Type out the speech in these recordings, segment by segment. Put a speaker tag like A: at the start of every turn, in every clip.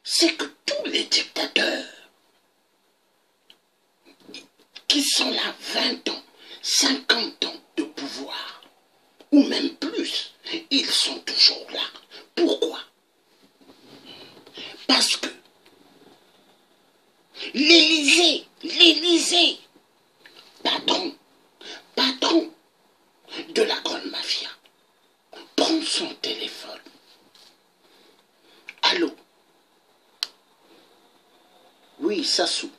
A: c'est que tous les dictateurs qui sont là 20 ans, 50 ans de pouvoir, ou même plus, ils sont toujours là. Pourquoi? Parce que l'Élysée, patron de la grande mafia, prend son téléphone. Allô? Oui, Sassou.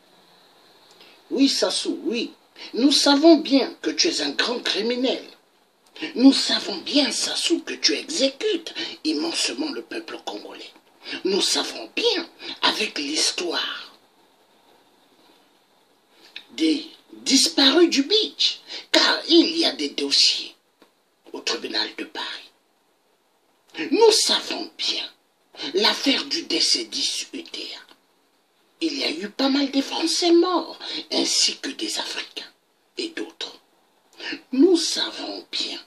A: Oui, Sassou, oui. Nous savons bien que tu es un grand criminel. Nous savons bien, Sassou, que tu exécutes immensement le peuple congolais. Nous savons bien, avec l'histoire des disparus du beach, car il y a des dossiers au tribunal de Paris. Nous savons bien l'affaire du DC-10 UTA. Il y a eu pas mal de Français morts, ainsi que des Africains et d'autres. Nous savons bien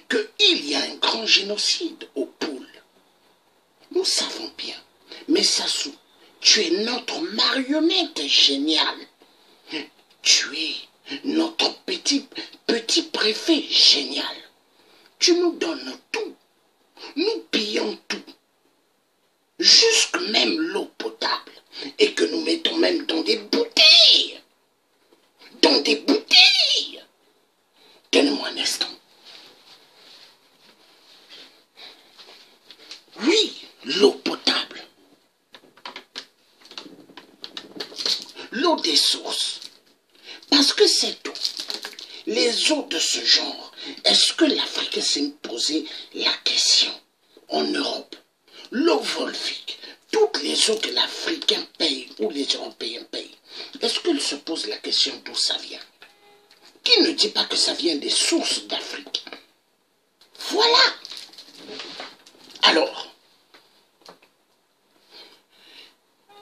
A: qu'il y a un grand génocide au Pôle. Nous savons bien. Mais Sassou, tu es notre marionnette géniale. Tu es notre petit préfet génial. Tu nous donnes tout. Nous pillons tout. Jusque même l'eau potable. Et que nous mettons même dans des bouteilles. Dans des bouteilles. Donnez-moi un instant. Oui, l'eau potable. L'eau des sources. Parce que c'est eau. Les eaux de ce genre, est-ce que l'Afrique s'est posé la question en Europe? L'eau volvique, toutes les eaux que l'Africain paye ou les Européens payent, est-ce qu'ils se posent la question d'où ça vient? Qui ne dit pas que ça vient des sources d'Afrique? Voilà. Alors,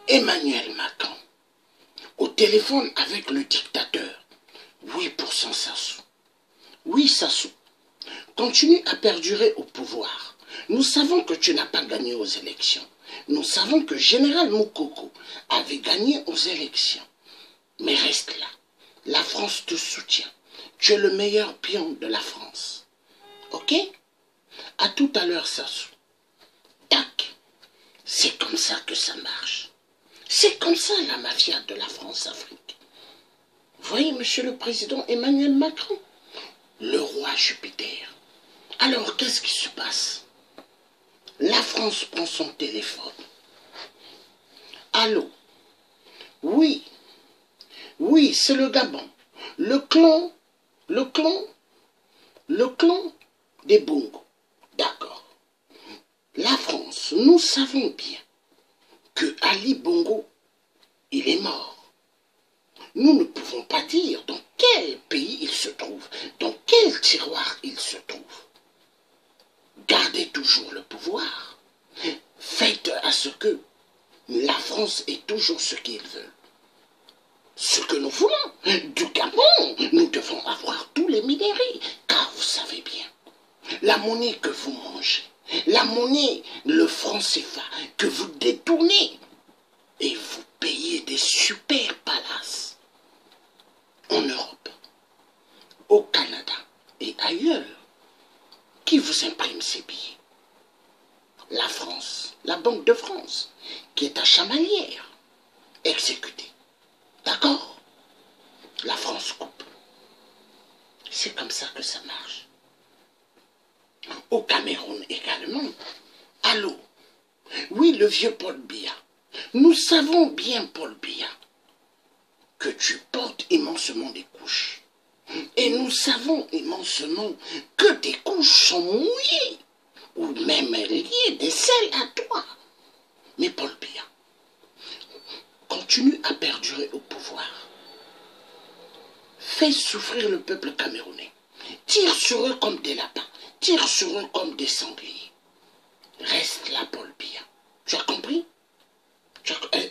A: Emmanuel Macron, au téléphone avec le dictateur, 8% Sassou. Oui, Sassou, continue à perdurer au pouvoir. Nous savons que tu n'as pas gagné aux élections. Nous savons que Général Moukoko avait gagné aux élections. Mais reste là. La France te soutient. Tu es le meilleur pion de la France. Ok? À tout à l'heure, Sassou. Tac. C'est comme ça que ça marche. C'est comme ça la mafia de la France-Afrique. Voyez, monsieur le président Emmanuel Macron, le roi Jupiter. Alors, qu'est-ce qui se passe? La France prend son téléphone. Allô? Oui. Oui, c'est le Gabon. Le clan des Bongo. D'accord. La France, nous savons bien que Ali Bongo, il est mort. Nous ne pouvons pas dire dans quel pays il se trouve, dans quel tiroir il se trouve. Gardez toujours le pouvoir. Faites à ce que la France ait toujours ce qu'il veut. Ce que nous voulons. Du Gabon, nous devons avoir tous les minéraux. Car vous savez bien, la monnaie que vous mangez, la monnaie, le franc CFA, que vous détournez, et vous payez des super palaces en Europe, au Canada et ailleurs. Qui vous imprime ces billets? La France, la Banque de France, qui est à Chamalières, exécutée. D'accord? La France coupe. C'est comme ça que ça marche. Au Cameroun également. Allô? Oui, le vieux Paul Biya. Nous savons bien, Paul Biya, que tu portes immensement des couches. Et nous savons immensement que tes couches sont mouillées, ou même liées des selles à toi. Mais Paul Biya, continue à perdurer au pouvoir. Fais souffrir le peuple camerounais. Tire sur eux comme des lapins. Tire sur eux comme des sangliers. Reste là, Paul Biya. Tu as compris?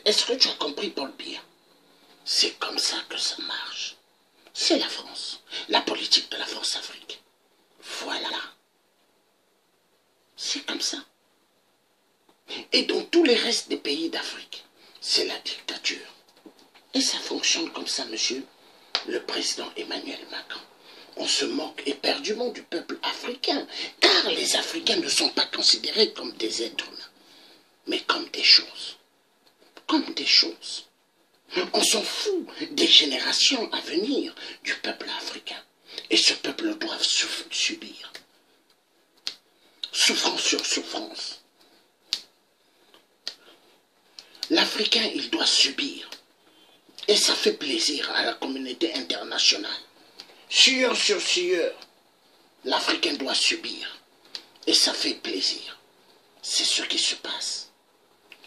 A: Est-ce que tu as compris, Paul Biya? C'est comme ça que ça marche. C'est la France. La politique de la France-Afrique. Voilà. C'est comme ça. Et dans tous les restes des pays d'Afrique, c'est la dictature. Et ça fonctionne comme ça, monsieur le président Emmanuel Macron. On se moque éperdument du peuple africain, car les Africains ne sont pas considérés comme des êtres humains, mais comme des choses. Comme des choses. On s'en fout des générations à venir du peuple africain. Et ce peuple doit subir. Souffrance sur souffrance. L'Africain, il doit subir. Et ça fait plaisir à la communauté internationale. Sueur sur sueur, l'Africain doit subir. Et ça fait plaisir. C'est ce qui se passe.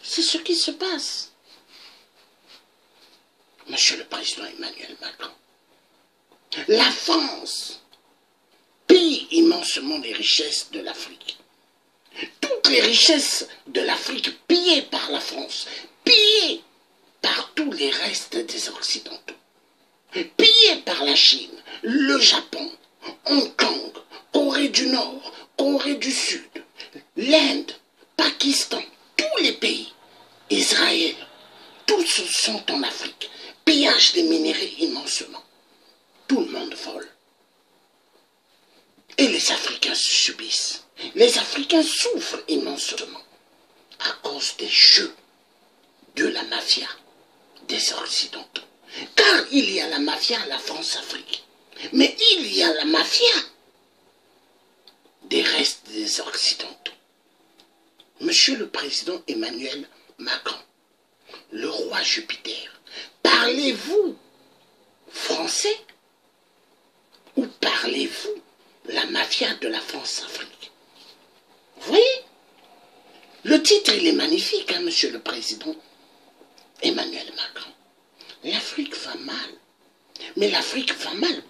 A: C'est ce qui se passe. Monsieur le Président Emmanuel Macron, la France pille immensement les richesses de l'Afrique. Toutes les richesses de l'Afrique pillées par la France, pillées par tous les restes des Occidentaux, pillées par la Chine, le Japon, Hong Kong, Corée du Nord, Corée du Sud, l'Inde, Pakistan, tous les pays, Israël, tous sont en Afrique. Pillage des minéraux immensement. Tout le monde vole. Et les Africains subissent. Les Africains souffrent immensement à cause des jeux de la mafia des Occidentaux. Car il y a la mafia, la France-Afrique. Mais il y a la mafia des restes des Occidentaux. Monsieur le Président Emmanuel Macron, le roi Jupiter, parlez-vous français ou parlez-vous la mafia de la France-Afrique? Vous voyez? Le titre, il est magnifique, hein, Monsieur le Président Emmanuel Macron. L'Afrique va mal. Mais l'Afrique va mal